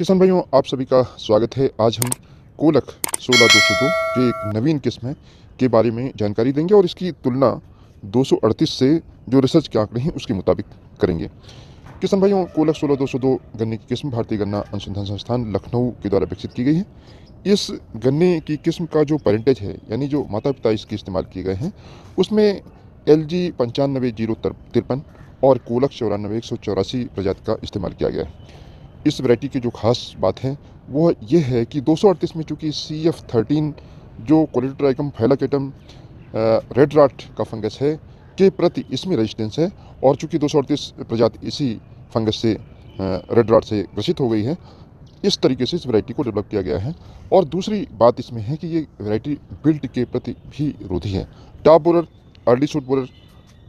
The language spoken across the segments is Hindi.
किसान भाइयों, आप सभी का स्वागत है। आज हम कोलख 16202 जो एक नवीन किस्म है के बारे में जानकारी देंगे और इसकी तुलना 238 से जो रिसर्च के आंकड़े हैं उसके मुताबिक करेंगे। किसान भाइयों, कोलख 16202 गन्ने की किस्म भारतीय गन्ना अनुसंधान संस्थान लखनऊ के द्वारा विकसित की गई है। इस गन्ने की किस्म का जो पेरेंटेज है, यानी जो माता पिता इसके इस्तेमाल किए गए हैं, उसमें LG 95-053 और कोलख 94-184 प्रजाति का इस्तेमाल किया गया है। इस वैरायटी की जो खास बात है वो ये है कि 238 में चूँकि CF13 जो कोलेडोट्राइकम फैलाकेटम रेड राट का फंगस है के प्रति इसमें रेजिस्टेंस है, और चूँकि 238 प्रजाति इसी फंगस से रेड राट से ग्रसित हो गई है, इस तरीके से इस वैरायटी को डेवलप किया गया है। और दूसरी बात इसमें है कि ये वैरायटी बिल्ट के प्रति भी रोधी है। Top borer, early shoot borer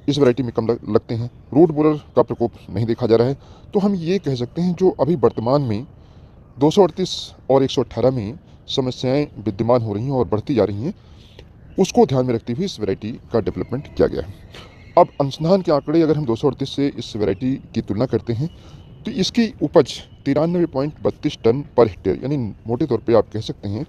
इस वैरायटी में कम लगते हैं। रूट बोरर का प्रकोप नहीं देखा जा रहा है। तो हम ये कह सकते हैं जो अभी वर्तमान में 238 और 118 में समस्याएं विद्यमान हो रही हैं और बढ़ती जा रही हैं, उसको ध्यान में रखते हुए इस वैरायटी का डेवलपमेंट किया गया है। अब अनुसंधान के आंकड़े अगर हम 238 से इस वैरायटी की तुलना करते हैं तो इसकी उपज 93.32 टन पर हेक्टेयर, यानी मोटे तौर पे आप कह सकते हैं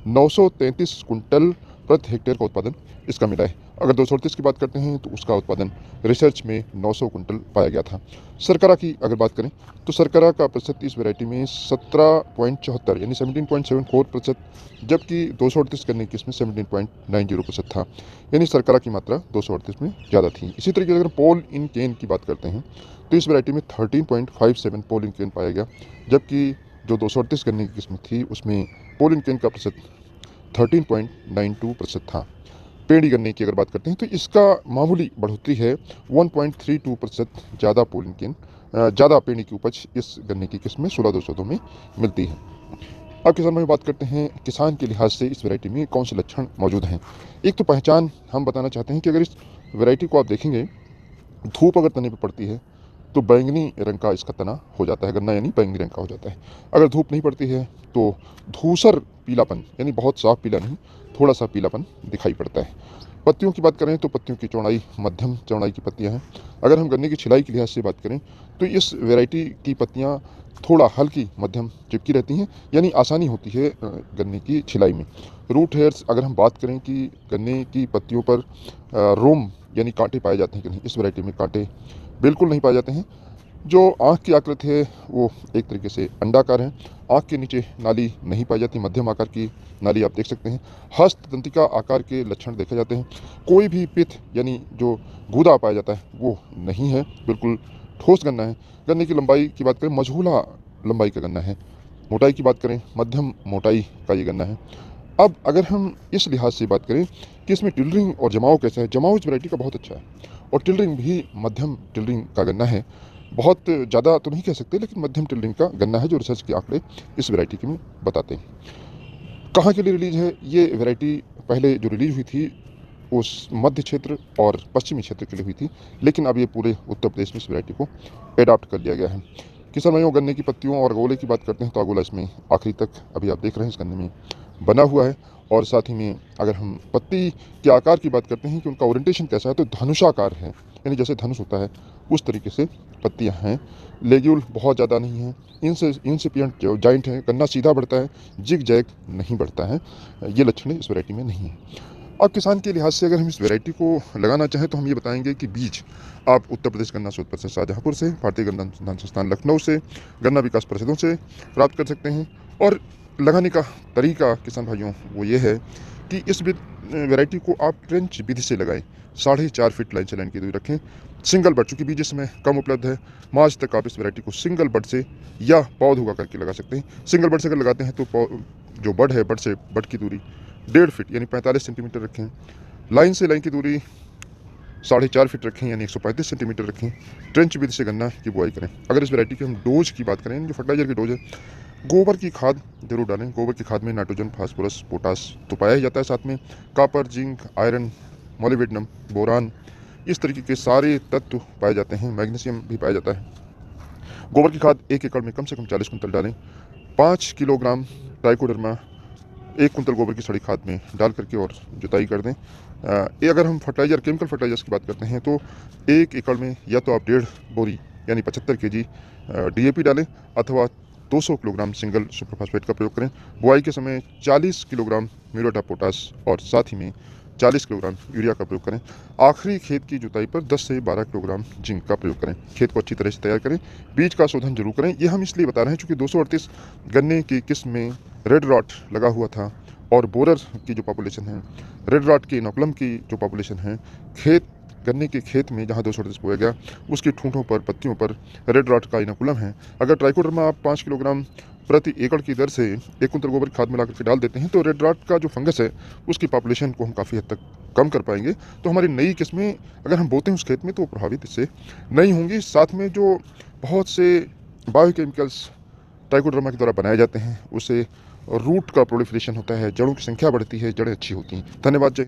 933 कुंटल प्रति हेक्टेयर का उत्पादन इसका मिला है। अगर 238 की बात करते हैं तो उसका उत्पादन रिसर्च में 900 कुंटल पाया गया था। सरकरा की अगर बात करें तो सरकरा का प्रतिशत इस वैरायटी में 17.74 यानी 17.74%, जबकि 238 गन्ने की इसमें 17.90% था, यानी सरकरा की मात्रा 238 में ज़्यादा थी। इसी तरीके से अगर पोल इन केन की बात करते हैं तो इस वैरायटी में 13.57 पोल इन केन पाया गया, जबकि जो 238 गन्ने की किस्म थी उसमें पोल इन केन का प्रतिशत 13.92% था। पेड़ी गन्ने की अगर बात करते हैं तो इसका मामूली बढ़ोतरी है, 1.32% ज़्यादा पोल इन केन ज़्यादा पेड़ी की उपज इस गन्ने की किस्म में 16202 में मिलती है। अब किसान भाई बात करते हैं किसान के लिहाज से इस वैरायटी में कौन से लक्षण मौजूद हैं। एक तो पहचान हम बताना चाहते हैं कि अगर इस वैरायटी को आप देखेंगे, धूप अगर तने पर पड़ती है तो बैंगनी रंग का इसका तना हो जाता है, गन्ना यानी बैंगनी रंग का हो जाता है। अगर धूप नहीं पड़ती है तो धूसर पीलापन, यानी बहुत साफ पीला नहीं, थोड़ा सा पीलापन दिखाई पड़ता है। पत्तियों की बात करें तो पत्तियों की चौड़ाई मध्यम चौड़ाई की पत्तियां हैं। अगर हम गन्ने की छिलाई के लिहाज से बात करें तो इस वैरायटी की पत्तियां थोड़ा हल्की मध्यम चिपकी रहती हैं, यानी आसानी होती है गन्ने की छिलाई में। रूट हेयर्स अगर हम बात करें कि गन्ने की पत्तियों पर रोम यानी कांटे पाए जाते हैं कि नहीं, इस वैरायटी में कांटे बिल्कुल नहीं पाए जाते हैं। जो आँख की आकृति है वो एक तरीके से अंडाकार है। आँख के नीचे नाली नहीं पाई जाती, मध्यम आकार की नाली आप देख सकते हैं। हस्त दंतिका आकार के लक्षण देखे जाते हैं। कोई भी पित्त यानी जो गूदा पाया जाता है वो नहीं है, बिल्कुल ठोस गन्ना है। गन्ने की लंबाई की बात करें, मझोला लंबाई का गन्ना है। मोटाई की बात करें, मध्यम मोटाई का ये गन्ना है। अब अगर हम इस लिहाज से बात करें कि इसमें टिलरिंग और जमाव कैसा है, जमाव इस वैरायटी का बहुत अच्छा है और टिलरिंग भी मध्यम टिलरिंग का गन्ना है। बहुत ज़्यादा तो नहीं कह सकते, लेकिन मध्यम टिलरिंग का गन्ना है जो रिसर्च के आंकड़े इस वैरायटी के में बताते हैं। कहाँ के लिए रिलीज है ये वैरायटी? पहले जो रिलीज हुई थी उस मध्य क्षेत्र और पश्चिमी क्षेत्र के लिए हुई थी, लेकिन अब ये पूरे उत्तर प्रदेश में इस वैरायटी को एडाप्ट कर लिया गया है। किसान भाइयों, गन्ने की पत्तियों और अगोले की बात करते हैं तो अगोला इसमें आखिरी तक अभी आप देख रहे हैं इस गन्ने में बना हुआ है। और साथ ही में अगर हम पत्ती के आकार की बात करते हैं कि उनका ओरिएंटेशन कैसा है तो धनुषाकार है, यानी जैसे धनुष होता है उस तरीके से पत्तियां हैं। लेग्यूल बहुत ज़्यादा नहीं है, इंसिपिएंट जो जॉइंट है, गन्ना सीधा बढ़ता है, जिग जैग नहीं बढ़ता है। ये लक्षण इस वैरायटी में नहीं है। अब किसान के लिहाज से अगर हम इस वैरायटी को लगाना चाहें तो हम ये बताएंगे कि बीज आप उत्तर प्रदेश गन्ना शोध परिषद शाहजहाँपुर से, भारतीय गन्ना अनुसंधान संस्थान लखनऊ से, गन्ना विकास परिषदों से प्राप्त कर सकते हैं। और लगाने का तरीका किसान भाइयों वो ये है कि इस वैरायटी को आप ट्रेंच विधि से लगाएं। 4.5 फीट लाइन से लाइन की दूरी रखें। सिंगल बड, चूँकि बीज इसमें कम उपलब्ध है, मार्च तक आप इस वैरायटी को सिंगल बड से या पौध उगा करके लगा सकते हैं। सिंगल बड से अगर लगाते हैं तो जो बड है, बड से बड की दूरी 1.5 फीट यानी 45 सेंटीमीटर रखें। लाइन से लाइन की दूरी 4.5 फीट रखें यानी 135 सेंटीमीटर रखें। ट्रेंच विधि से गन्ना की बुआई करें। अगर इस वैरायटी की हम डोज की बात करें, जो फर्टिलाइजर की डोज है, गोबर की खाद जरूर डालें। गोबर की खाद में नाइट्रोजन, फास्फोरस, पोटास तो पाया ही जाता है, साथ में copper, zinc, iron, molybdenum, boron, इस तरीके के सारे तत्व पाए जाते हैं। मैग्नीशियम भी पाया जाता है। गोबर की खाद 1 एकड़ में कम से कम 40 कुंतल डालें। 5 किलोग्राम ट्राइकोडर्मा 1 कुंतल गोबर की सड़ी खाद में डाल करके और जुताई कर दें। ये अगर हम फर्टिलाइजर, केमिकल फर्टिलाइजर्स की बात करते हैं तो 1 एकड़ में या तो आप 1.5 बोरी यानी 75 kg DAP डालें, अथवा 200 किलोग्राम सिंगल सुपर फास्फेट का प्रयोग करें। बुआई के समय 40 किलोग्राम म्यूरेट ऑफ पोटाश और साथ ही में 40 किलोग्राम यूरिया का प्रयोग करें। आखिरी खेत की जुताई पर 10 से 12 किलोग्राम जिंक का प्रयोग करें। खेत को अच्छी तरह से तैयार करें। बीज का शोधन जरूर करें। ये हम इसलिए बता रहे हैं क्योंकि 238 गन्ने की किस्म में रेड रॉट लगा हुआ था और बोरर की जो पॉपुलेशन है, रेड रॉट की इनोकुलम की जो पॉपुलेशन है, गन्ने के खेत में जहाँ 238 बोया गया उसकी ठूंठों पर, पत्तियों पर रेड रॉट का इनोकुलम है। अगर ट्राइकोडर्मा आप 5 किलोग्राम प्रति एकड़ की दर से 1 कुंतल गोबर खाद मिलाकर के डाल देते हैं तो रेड रॉट का जो फंगस है उसकी पॉपुलेशन को हम काफ़ी हद तक कम कर पाएंगे। तो हमारी नई किस्में अगर हम बोते हैं उस खेत में तो वो प्रभावित इससे नहीं होंगी। साथ में जो बहुत से बायोकेमिकल्स ट्राइकोडर्मा के द्वारा बनाए जाते हैं उससे रूट का प्रोलिफरेशन होता है, जड़ों की संख्या बढ़ती है, जड़ें अच्छी होती हैं। धन्यवाद। जय